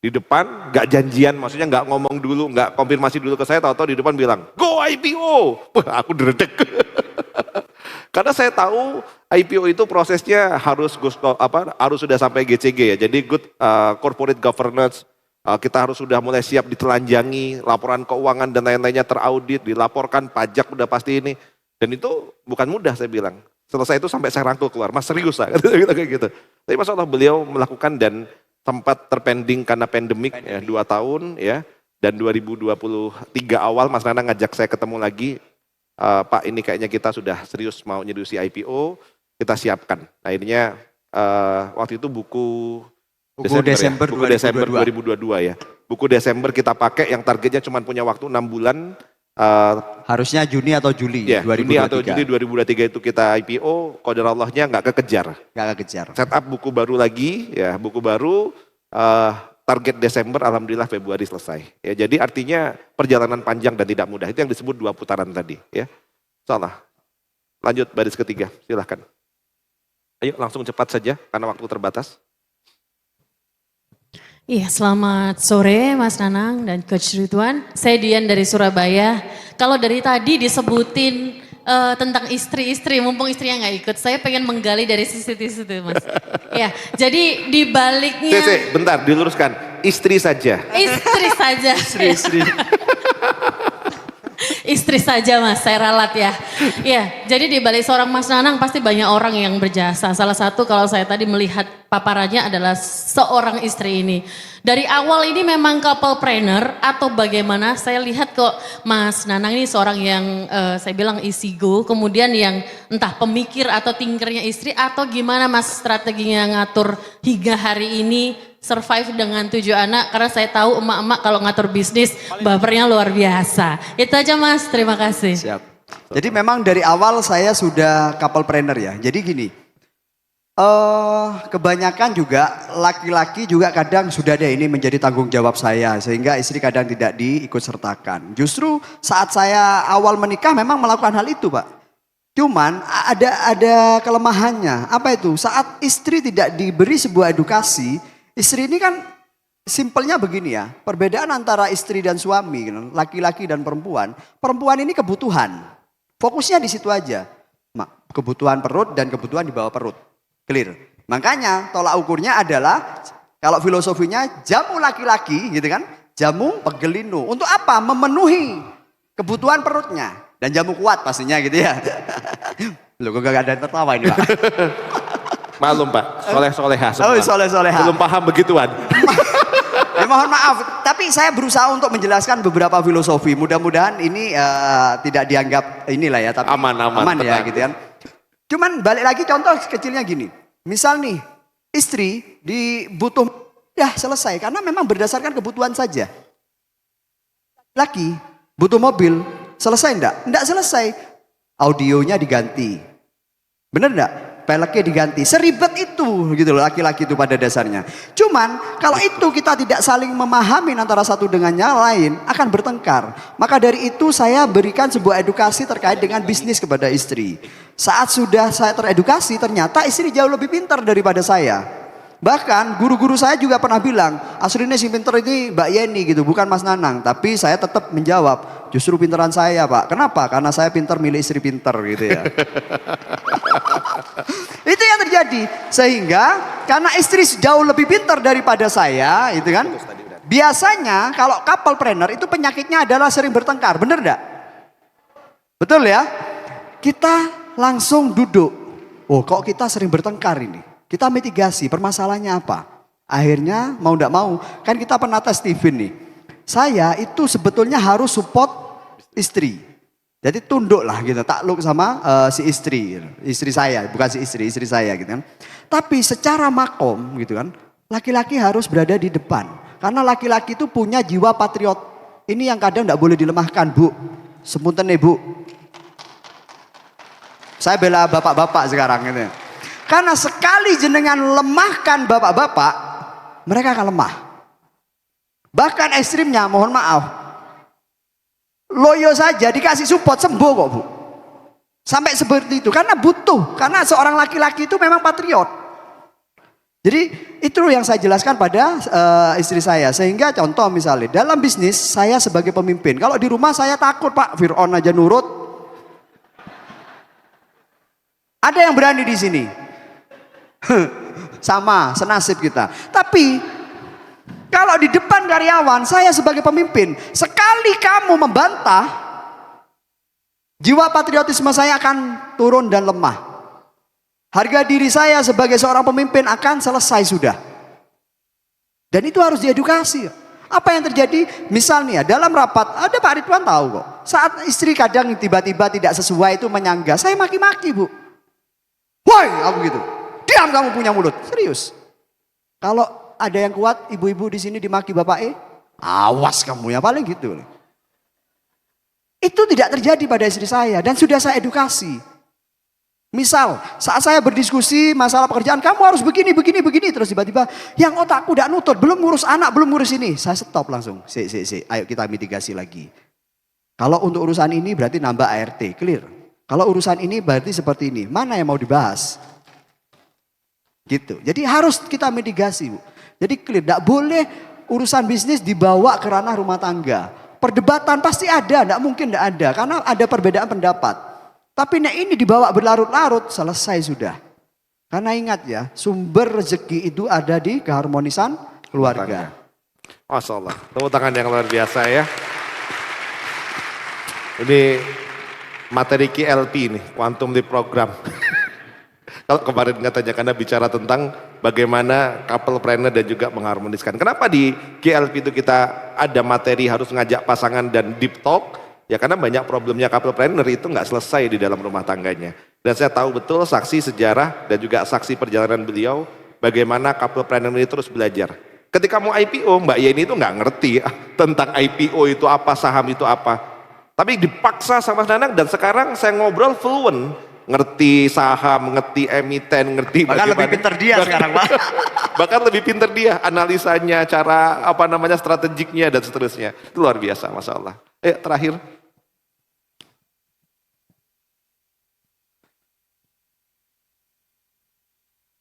Di depan gak janjian, maksudnya gak ngomong dulu, gak konfirmasi dulu ke saya, tahu-tahu di depan bilang, go IPO. Wah, aku dredeg. Karena saya tahu IPO itu prosesnya harus sudah sampai GCG ya. Jadi good corporate governance. Kita harus sudah mulai siap ditelanjangi, laporan keuangan dan lain-lainnya teraudit, dilaporkan pajak udah pasti ini. Dan itu bukan mudah saya bilang. Selesai itu sampai saya rangkul keluar, Mas serius lah kayak gitu. Tapi Masya Allah beliau melakukan dan sempat terpending karena pandemik ya, 2 tahun ya. Dan 2023 awal Mas Nana ngajak saya ketemu lagi. Pak ini kayaknya kita sudah serius mau nyedusi IPO, kita siapkan. Akhirnya waktu itu buku Desember 2022 ya. Buku Desember kita pakai yang targetnya cuma punya waktu 6 bulan. Harusnya Juni atau Juli ya, 2023. Juni atau Juli 2023 itu kita IPO, qadar Allahnya nggak kekejar. Nggak kekejar. Setup buku baru lagi, ya buku baru, target Desember, alhamdulillah Februari selesai. Ya, jadi artinya perjalanan panjang dan tidak mudah. Itu yang disebut 2 putaran tadi. Ya, salah. Lanjut baris ketiga, silahkan. Ayo langsung cepat saja, karena waktu terbatas. Iya, selamat sore Mas Nanang dan Coach Ridwan. Saya Dian dari Surabaya. Kalau dari tadi disebutin tentang istri-istri, mumpung istrinya nggak ikut, saya pengen menggali dari sisi itu Mas. Ya, jadi di baliknya Bentar, diluruskan. Istri saja. istri saja. Istri-istri. Istri saja Mas, saya ralat ya. Iya, jadi di balik seorang Mas Nanang pasti banyak orang yang berjasa. Salah satu kalau saya tadi melihat paparannya adalah seorang istri ini. Dari awal ini memang couplepreneur atau bagaimana? Saya lihat kok Mas Nanang ini seorang yang saya bilang easy go, kemudian yang entah pemikir atau tinkernya istri atau gimana Mas strateginya ngatur hingga hari ini survive dengan 7 anak, karena saya tahu emak-emak kalau ngatur bisnis bapernya luar biasa. Itu aja Mas, terima kasih. Siap. Jadi memang dari awal saya sudah couplepreneur ya. Jadi gini, kebanyakan juga laki-laki juga kadang sudah ada ini menjadi tanggung jawab saya. Sehingga istri kadang tidak diikut sertakan. Justru saat saya awal menikah memang melakukan hal itu Pak. Cuman ada kelemahannya. Apa itu? Saat istri tidak diberi sebuah edukasi, istri ini kan simpelnya begini ya, perbedaan antara istri dan suami, laki-laki dan perempuan. Perempuan ini kebutuhan, fokusnya di situ aja. Kebutuhan perut dan kebutuhan di bawah perut, clear. Makanya tolak ukurnya adalah, kalau filosofinya jamu laki-laki gitu kan, jamu pegelinu. Untuk apa? Memenuhi kebutuhan perutnya. Dan jamu kuat pastinya gitu ya. Loh kok gak ada yang tertawa ini Pak. Malum Pak, soleh-soleha semua. Oh soleh-soleha. Belum paham begituan. Ya, mohon maaf, tapi saya berusaha untuk menjelaskan beberapa filosofi. Mudah-mudahan ini tidak dianggap inilah ya, tapi Aman ya tenang. gitu kan. Cuman balik lagi contoh kecilnya gini. Misal nih, istri dibutuh, ya selesai. Karena memang berdasarkan kebutuhan saja. Laki butuh mobil, selesai enggak? Enggak selesai. Audionya diganti. Bener enggak? Peleknya diganti. Seribet itu gitu loh laki-laki itu pada dasarnya. Cuman kalau itu kita tidak saling memahami antara satu dengan yang lain akan bertengkar. Maka dari itu saya berikan sebuah edukasi terkait dengan bisnis kepada istri. Saat sudah saya teredukasi ternyata istri jauh lebih pintar daripada saya. Bahkan guru-guru saya juga pernah bilang, aslinya si pinter ini Mbak Yeni gitu, bukan Mas Nanang. Tapi saya tetap menjawab, justru pinteran saya Pak. Kenapa? Karena saya pinter milih istri pinter gitu ya. Itu yang terjadi. Sehingga karena istri jauh lebih pintar daripada saya, itu kan. Biasanya kalau couplepreneur itu penyakitnya adalah sering bertengkar, bener enggak? Betul ya? Kita langsung duduk. Oh, kok kita sering bertengkar ini? Kita mitigasi, permasalahannya apa? Akhirnya mau enggak mau, kan kita pernah tes Steven nih. Saya itu sebetulnya harus support istri. Jadi tunduk lah gitu, takluk sama si istri saya, bukan si istri saya gitu kan. Tapi secara makom gitu kan, laki-laki harus berada di depan. Karena laki-laki itu punya jiwa patriot. Ini yang kadang enggak boleh dilemahkan Bu. Sepunten nih Bu. Saya bela bapak-bapak sekarang gitu. Karena sekali jenengan lemahkan bapak-bapak, mereka akan lemah. Bahkan ekstrimnya, mohon maaf, loyo saja dikasih support sembuh kok Bu. Sampai seperti itu, karena butuh. Karena seorang laki-laki itu memang patriot. Jadi itu yang saya jelaskan pada istri saya. Sehingga contoh misalnya, dalam bisnis saya sebagai pemimpin. Kalau di rumah saya takut Pak, Fir'aun aja nurut. Ada yang berani di sini. Sama, senasib kita. Tapi kalau di depan karyawan, saya sebagai pemimpin, sekali kamu membantah, jiwa patriotisme saya akan turun dan lemah. Harga diri saya sebagai seorang pemimpin akan selesai sudah. Dan itu harus diedukasi. Apa yang terjadi? Misalnya dalam rapat, ada Pak Ridwan tahu kok. Saat istri kadang tiba-tiba tidak sesuai itu menyangga, saya maki-maki Bu. Woi, aku gitu. Diam kamu punya mulut. Serius. Kalau ada yang kuat, ibu-ibu di sini dimaki bapak awas kamu ya, paling gitu. Itu tidak terjadi pada istri saya dan sudah saya edukasi. Misal saat saya berdiskusi masalah pekerjaan, kamu harus begini, terus tiba-tiba yang otakku udah nutut, belum ngurus anak, belum ngurus ini. Saya stop langsung. Ayo kita mitigasi lagi. Kalau untuk urusan ini berarti nambah ART, clear. Kalau urusan ini berarti seperti ini. Mana yang mau dibahas? Gitu. Jadi harus kita mitigasi Bu. Jadi clear, tidak boleh urusan bisnis dibawa ke ranah rumah tangga. Perdebatan pasti ada, tidak mungkin tidak ada. Karena ada perbedaan pendapat. Tapi nek ini dibawa berlarut-larut, selesai sudah. Karena ingat ya, sumber rezeki itu ada di keharmonisan keluarga. Masya Allah, tepuk tangan yang luar biasa ya. Ini materi QLP nih, Quantum Leap Program. Kalau kemarin katanya karena bicara tentang bagaimana couple planner dan juga mengharmoniskan. Kenapa di QLP itu kita ada materi harus ngajak pasangan dan deep talk? Ya karena banyak problemnya couple planner itu nggak selesai di dalam rumah tangganya. Dan saya tahu betul saksi sejarah dan juga saksi perjalanan beliau bagaimana couple planner ini terus belajar. Ketika mau IPO, Mbak Yeni itu nggak ngerti tentang IPO itu apa, saham itu apa. Tapi dipaksa sama Nanang dan sekarang saya ngobrol fluent. Ngerti saham, ngerti emiten, ngerti Bahkan lebih pintar dia sekarang, Pak. Bahkan lebih pintar dia, analisanya, cara strategiknya dan seterusnya. Itu luar biasa, Masya Allah. Terakhir.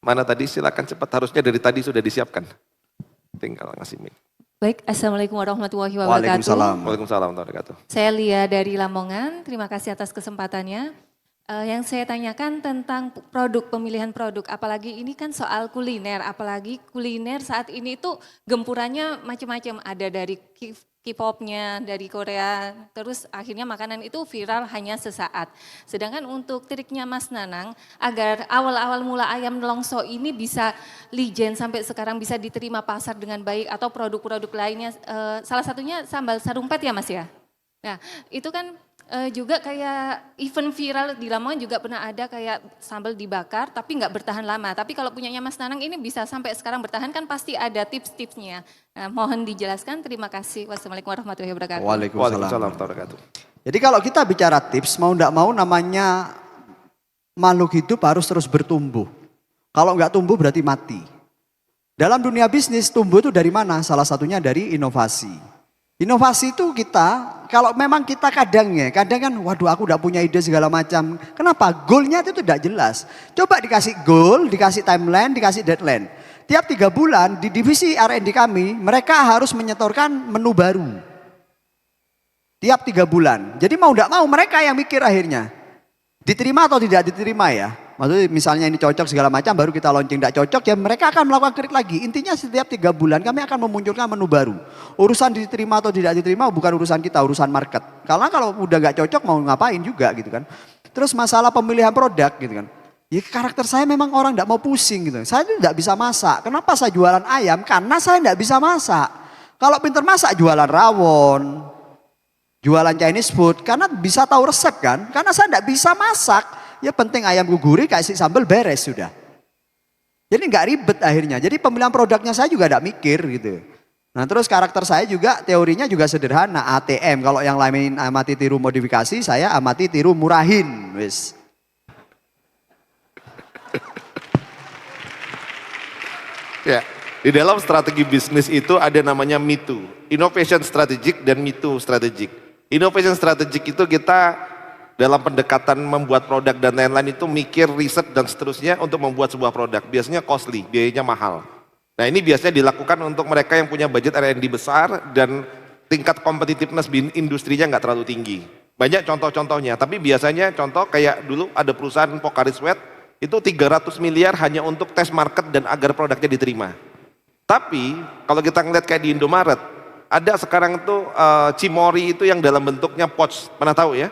Mana tadi? Silakan cepat, harusnya dari tadi sudah disiapkan. Tinggal ngasih mic. Baik, Assalamualaikum warahmatullahi wabarakatuh. Waalaikumsalam. Waalaikumsalam warahmatullahi wabarakatuh. Saya Lia dari Lamongan, terima kasih atas kesempatannya. Yang saya tanyakan tentang pemilihan produk, apalagi ini kan soal kuliner, apalagi kuliner saat ini itu gempurannya macam-macam, ada dari K-popnya, dari Korea, terus akhirnya makanan itu viral hanya sesaat. Sedangkan untuk triknya Mas Nanang, agar awal-awal mula ayam nelongso ini bisa legend sampai sekarang bisa diterima pasar dengan baik atau produk-produk lainnya, salah satunya sambal sarumpet ya Mas ya? Nah itu kan juga kayak event viral di Lamongan juga pernah ada kayak sambal dibakar tapi nggak bertahan lama. Tapi kalau punyanya Mas Nanang ini bisa sampai sekarang bertahan kan pasti ada tips-tipsnya. Nah, mohon dijelaskan. Terima kasih. Wassalamualaikum warahmatullahi wabarakatuh. Waalaikumsalam warahmatullahi wabarakatuh. Jadi kalau kita bicara tips, mau tidak mau namanya makhluk hidup harus terus bertumbuh. Kalau nggak tumbuh berarti mati. Dalam dunia bisnis tumbuh itu dari mana? Salah satunya dari inovasi. Inovasi itu kita, kalau memang kita kadang kan waduh aku udah punya ide segala macam. Kenapa? Goalnya itu tidak jelas. Coba dikasih goal, dikasih timeline, dikasih deadline. Tiap 3 bulan di divisi R&D kami, mereka harus menyetorkan menu baru. Tiap 3 bulan. Jadi mau tidak mau mereka yang mikir akhirnya. Diterima atau tidak diterima ya. Maksudnya misalnya ini cocok segala macam baru kita launching, tidak cocok ya mereka akan melakukan kritik lagi. Intinya setiap 3 bulan kami akan memunculkan menu baru. Urusan diterima atau tidak diterima bukan urusan kita, urusan market. Karena kalau udah gak cocok mau ngapain juga gitu kan. Terus masalah pemilihan produk gitu kan. Ya karakter saya memang orang tidak mau pusing gitu. Saya tidak bisa masak. Kenapa saya jualan ayam? Karena saya tidak bisa masak. Kalau pinter masak jualan rawon, jualan Chinese food. Karena bisa tahu resep kan. Karena saya tidak bisa masak. Ya penting ayam guguri kasih sambal beres sudah. Jadi nggak ribet akhirnya. Jadi pemilihan produknya saya juga tidak mikir gitu. Nah terus karakter saya juga teorinya juga sederhana. ATM kalau yang lain amati tiru modifikasi, saya amati tiru murahin. Wis. Ya, di dalam strategi bisnis itu ada namanya MITU, Innovation Strategic dan MITU Strategic. Innovation Strategic itu kita dalam pendekatan membuat produk dan lain-lain itu mikir, riset dan seterusnya untuk membuat sebuah produk. Biasanya costly, biayanya mahal. Nah ini biasanya dilakukan untuk mereka yang punya budget R&D besar dan tingkat competitiveness industrinya nggak terlalu tinggi. Banyak contoh-contohnya, tapi biasanya contoh kayak dulu ada perusahaan Pocari Sweat itu 300 miliar hanya untuk tes market dan agar produknya diterima. Tapi kalau kita ngeliat kayak di Indomaret, ada sekarang tuh Cimory itu yang dalam bentuknya pouch, pernah tahu ya?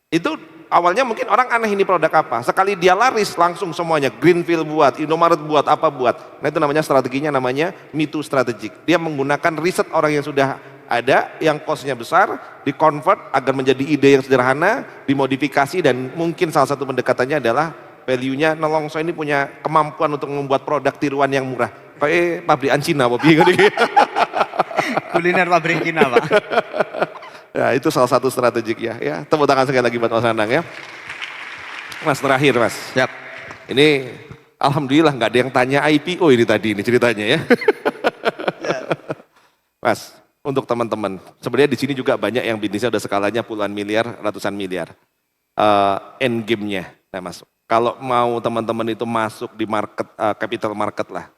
Itu awalnya mungkin orang aneh ini produk apa. Sekali dia laris langsung semuanya. Greenfield buat, Indomaret buat, apa buat. Nah itu namanya strateginya namanya MITU Strategic. Dia menggunakan riset orang yang sudah ada, yang costnya besar, di-convert agar menjadi ide yang sederhana, dimodifikasi dan mungkin salah satu pendekatannya adalah value-nya Nelongso ini punya kemampuan untuk membuat produk tiruan yang murah. Kayak pabrikan Cina, Bobi. Kuliner pabrik Cina Pak. Ya itu salah satu strategik ya. Tepuk tangan sekali lagi buat Mas Nanang ya. Mas terakhir Mas. Siap. Ini alhamdulillah nggak ada yang tanya IPO ini tadi ini ceritanya ya. Mas, untuk teman-teman, sebenarnya di sini juga banyak yang bisnisnya udah skalanya puluhan miliar, ratusan miliar. End game-nya, nah Mas. Kalau mau teman-teman itu masuk di market, capital market lah,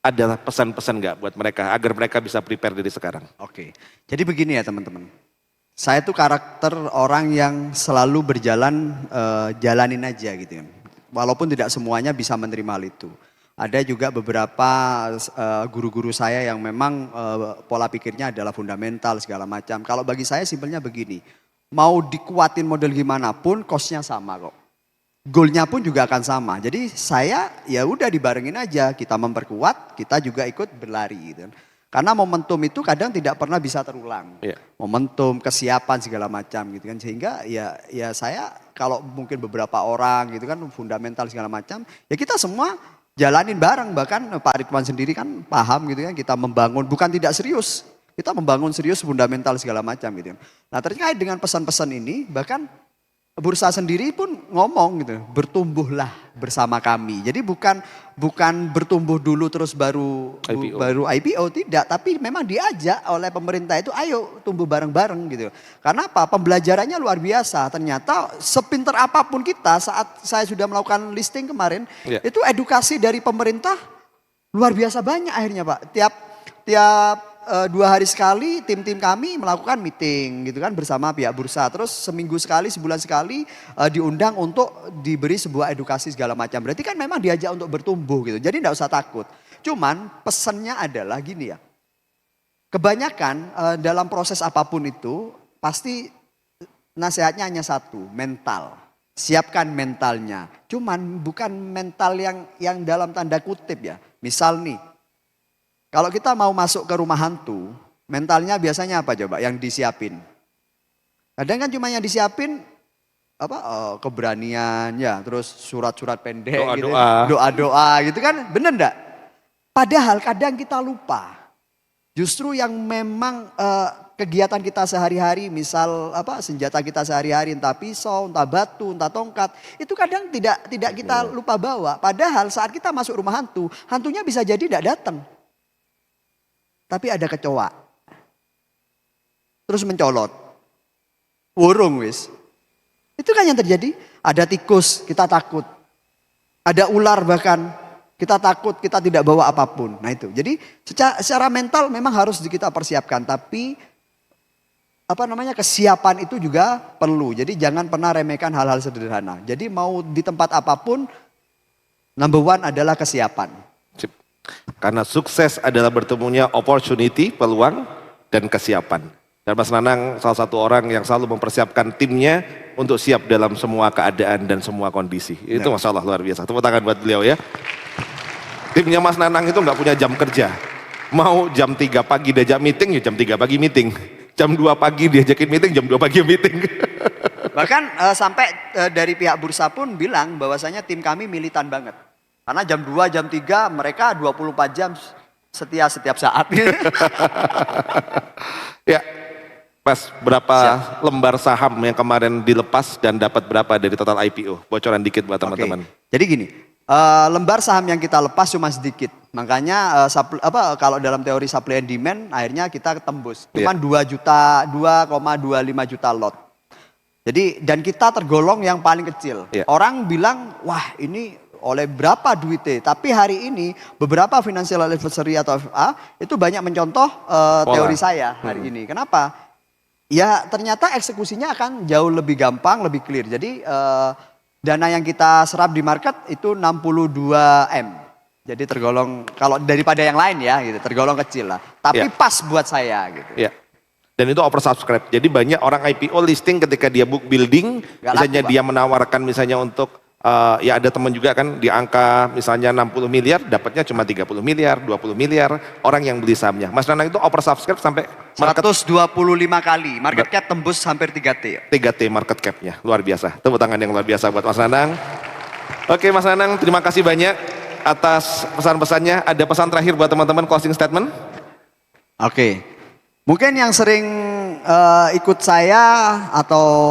ada pesan-pesan nggak buat mereka agar mereka bisa prepare dari sekarang? Oke, jadi begini ya teman-teman. Saya tuh karakter orang yang selalu berjalan, jalanin aja gitu ya. Walaupun tidak semuanya bisa menerima hal itu. Ada juga beberapa guru-guru saya yang memang pola pikirnya adalah fundamental segala macam. Kalau bagi saya simpelnya begini, mau dikuatin model gimana pun cost-nya sama kok. Goalnya pun juga akan sama. Jadi saya ya udah dibarengin aja, kita memperkuat, kita juga ikut berlari gitu kan. Karena momentum itu kadang tidak pernah bisa terulang. Iya. Momentum, kesiapan segala macam gitu kan. Sehingga ya saya kalau mungkin beberapa orang gitu kan fundamental segala macam, ya kita semua jalanin bareng. Bahkan Pak Ridwan sendiri kan paham gitu kan, kita membangun bukan tidak serius. Kita membangun serius fundamental segala macam gitu. Nah, terkait dengan pesan-pesan ini bahkan bursa sendiri pun ngomong gitu, bertumbuhlah bersama kami. Jadi bukan bertumbuh dulu terus baru IPO tidak, tapi memang diajak oleh pemerintah itu ayo tumbuh bareng-bareng gitu. Karena apa? Pembelajarannya luar biasa. Ternyata sepinter apapun kita saat saya sudah melakukan listing kemarin, itu edukasi dari pemerintah luar biasa banyak akhirnya Pak. Tiap 2 hari sekali tim-tim kami melakukan meeting gitu kan bersama pihak bursa. Terus seminggu sekali, sebulan sekali diundang untuk diberi sebuah edukasi segala macam. Berarti kan memang diajak untuk bertumbuh gitu. Jadi enggak usah takut. Cuman pesannya adalah gini ya. Kebanyakan dalam proses apapun itu pasti nasihatnya hanya satu, mental. Siapkan mentalnya. Cuman bukan mental yang dalam tanda kutip ya. Misal nih, kalau kita mau masuk ke rumah hantu, mentalnya biasanya apa coba yang disiapin? Kadang kan cuma yang disiapin keberanian ya, terus surat-surat pendek gitu, doa-doa gitu kan, bener enggak? Padahal kadang kita lupa. Justru yang memang kegiatan kita sehari-hari, misal senjata kita sehari-hari, entah pisau, entah batu, entah tongkat, itu kadang tidak kita lupa bawa. Padahal saat kita masuk rumah hantu, hantunya bisa jadi tidak datang. Tapi ada kecoa. Terus mencolot. Wurung wis. Itu kan yang terjadi. Ada tikus, kita takut. Ada ular bahkan, kita takut, kita tidak bawa apapun. Nah itu. Jadi secara mental memang harus kita persiapkan. Tapi kesiapan itu juga perlu. Jadi jangan pernah remehkan hal-hal sederhana. Jadi mau di tempat apapun, number one adalah kesiapan. Karena sukses adalah bertemunya opportunity, peluang, dan kesiapan. Dan Mas Nanang salah satu orang yang selalu mempersiapkan timnya untuk siap dalam semua keadaan dan semua kondisi. Itu Masya Allah luar biasa. Tepuk tangan buat beliau ya. Timnya Mas Nanang itu nggak punya jam kerja. Mau jam 3 pagi diajak meeting, ya jam 3 pagi meeting. Jam 2 pagi diajakin meeting, jam 2 pagi meeting. Bahkan sampai dari pihak bursa pun bilang bahwasanya tim kami militan banget. Karena jam 2, jam 3 mereka 24 jam setia setiap saat. Ya, Mas, berapa lembar saham yang kemarin dilepas dan dapat berapa dari total IPO? Bocoran dikit buat teman-teman. Jadi gini, lembar saham yang kita lepas cuma sedikit. Makanya kalau dalam teori supply and demand akhirnya kita tembus. Cuma 2,25 juta lot. Jadi dan kita tergolong yang paling kecil. Orang bilang, wah ini oleh berapa duitnya. Tapi hari ini beberapa financial advisory atau FA itu banyak mencontoh teori saya hari ini. Kenapa? Ya ternyata eksekusinya akan jauh lebih gampang, lebih clear. Jadi dana yang kita serap di market itu 62M. Jadi tergolong kalau daripada yang lain ya gitu, tergolong kecil lah. Tapi pas buat saya gitu. Ya. Dan itu oversubscribe. Jadi banyak orang IPO listing ketika dia book building, misalnya dia menawarkan misalnya untuk ya ada teman juga kan di angka misalnya 60 miliar dapatnya cuma 30 miliar, 20 miliar orang yang beli sahamnya. Mas Nanang itu oversubscribe sampai 125 kali, market cap tembus hampir 3T. 3T market capnya, luar biasa. Tepuk tangan yang luar biasa buat Mas Nanang. Oke Mas Nanang, terima kasih banyak atas pesan-pesannya. Ada pesan terakhir buat teman-teman, closing statement? Oke. Mungkin yang sering ikut saya atau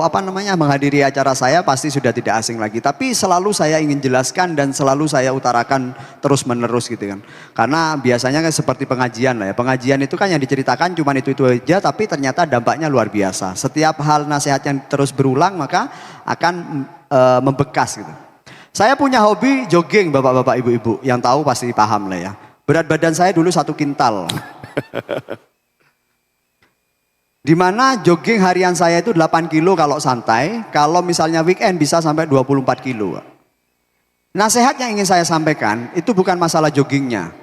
menghadiri acara saya pasti sudah tidak asing lagi. Tapi selalu saya ingin jelaskan dan selalu saya utarakan terus menerus gitu kan. Karena biasanya kan seperti pengajian lah ya. Pengajian itu kan yang diceritakan cuma itu aja tapi ternyata dampaknya luar biasa. Setiap hal nasihat yang terus berulang maka akan membekas gitu. Saya punya hobi jogging bapak-bapak ibu-ibu. Yang tahu pasti paham lah ya. Berat badan saya dulu 1 kintal. Di mana jogging harian saya itu 8 kilo kalau santai, kalau misalnya weekend bisa sampai 24 kilo. Nasihat yang ingin saya sampaikan itu bukan masalah joggingnya,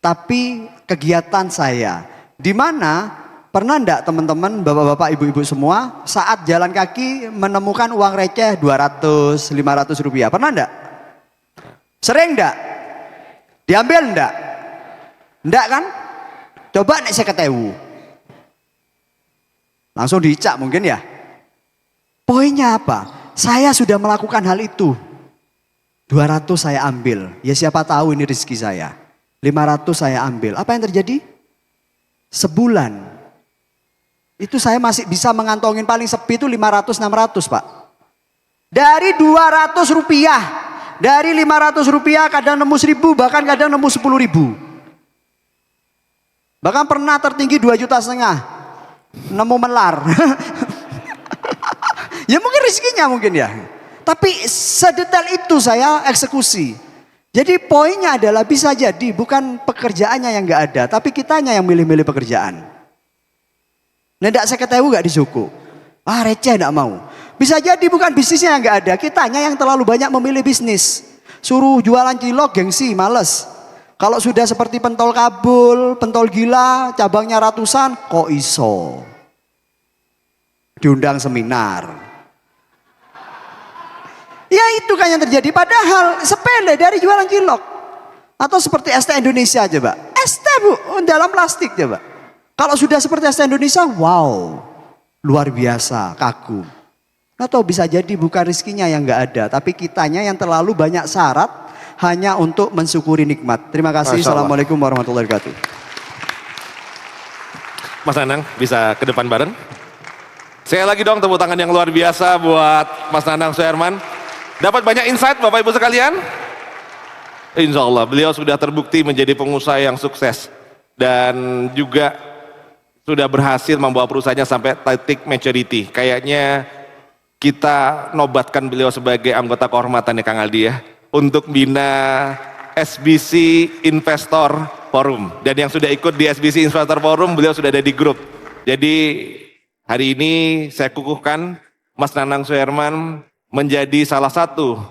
tapi kegiatan saya. Di mana pernah enggak teman-teman, bapak-bapak, ibu-ibu semua saat jalan kaki menemukan uang receh 200, 500 rupiah? Pernah enggak? Sering enggak? Diambil enggak? Enggak kan? Coba nek 50.000. Langsung dicak mungkin ya. Poinnya apa? Saya sudah melakukan hal itu. 200 saya ambil. Ya siapa tahu ini rezeki saya. 500 saya ambil. Apa yang terjadi? Sebulan. Itu saya masih bisa mengantongin paling sepi itu 500-600 Pak. Dari 200 rupiah. Dari 500 rupiah kadang nemu 1.000 bahkan kadang nemu 10.000. Bahkan pernah tertinggi 2,5 juta. Nemu melar. Ya mungkin rezekinya mungkin ya. Tapi sedetail itu saya eksekusi. Jadi poinnya adalah bisa jadi bukan pekerjaannya yang gak ada. Tapi kitanya yang milih-milih pekerjaan. Nendak saya ketahui gak disuku. Ah receh gak mau. Bisa jadi bukan bisnisnya yang gak ada. Kitanya yang terlalu banyak memilih bisnis. Suruh jualan cilok gengsi males. Kalau sudah seperti pentol kabul, pentol gila, cabangnya ratusan, kok iso? Diundang seminar. Ya itu kan yang terjadi. Padahal sepele dari jualan cilok. Atau seperti ST Indonesia aja Pak. ST Bu, dalam plastik coba. Kalau sudah seperti ST Indonesia, wow. Luar biasa, kagum. Atau bisa jadi bukan rezekinya yang gak ada. Tapi kitanya yang terlalu banyak syarat. Hanya untuk mensyukuri nikmat. Terima kasih. Assalamualaikum warahmatullahi wabarakatuh. Mas Nanang bisa ke depan bareng. Saya lagi dong tepuk tangan yang luar biasa buat Mas Nanang Soeherman. Dapat banyak insight Bapak Ibu sekalian? Insya Allah beliau sudah terbukti menjadi pengusaha yang sukses. Dan juga sudah berhasil membawa perusahaannya sampai titik maturity. Kayaknya kita nobatkan beliau sebagai anggota kehormatan ya Kang Aldi ya. Untuk bina SBC Investor Forum. Dan yang sudah ikut di SBC Investor Forum, beliau sudah ada di grup. Jadi hari ini saya kukuhkan Mas Nanang Soeherman menjadi salah satu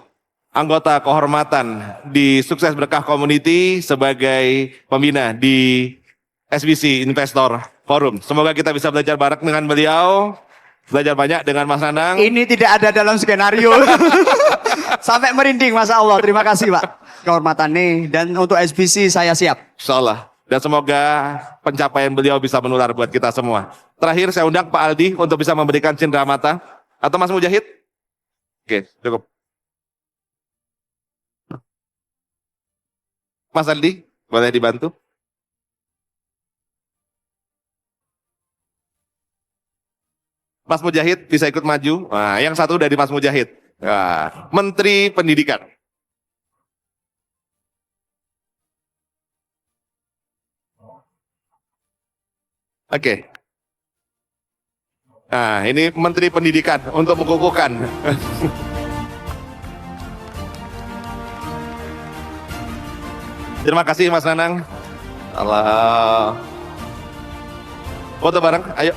anggota kehormatan di Sukses Berkah Community sebagai pembina di SBC Investor Forum. Semoga kita bisa belajar bareng dengan beliau. Belajar banyak dengan Mas Nanang. Ini tidak ada dalam skenario. Sampai merinding, Masya Allah. Terima kasih Pak. Kehormatan nih. Dan untuk SBC saya siap. Insya Allah. Dan semoga pencapaian beliau bisa menular buat kita semua. Terakhir saya undang Pak Aldi untuk bisa memberikan cindera mata. Atau Mas Mujahid? Oke, cukup. Mas Aldi, boleh dibantu? Mas Mujahid bisa ikut maju. Nah, yang satu dari Mas Mujahid. Nah, Menteri Pendidikan. Oke. Nah, ini Menteri Pendidikan untuk mengukuhkan. Terima kasih Mas Nanang. Allah. Foto bareng, ayo.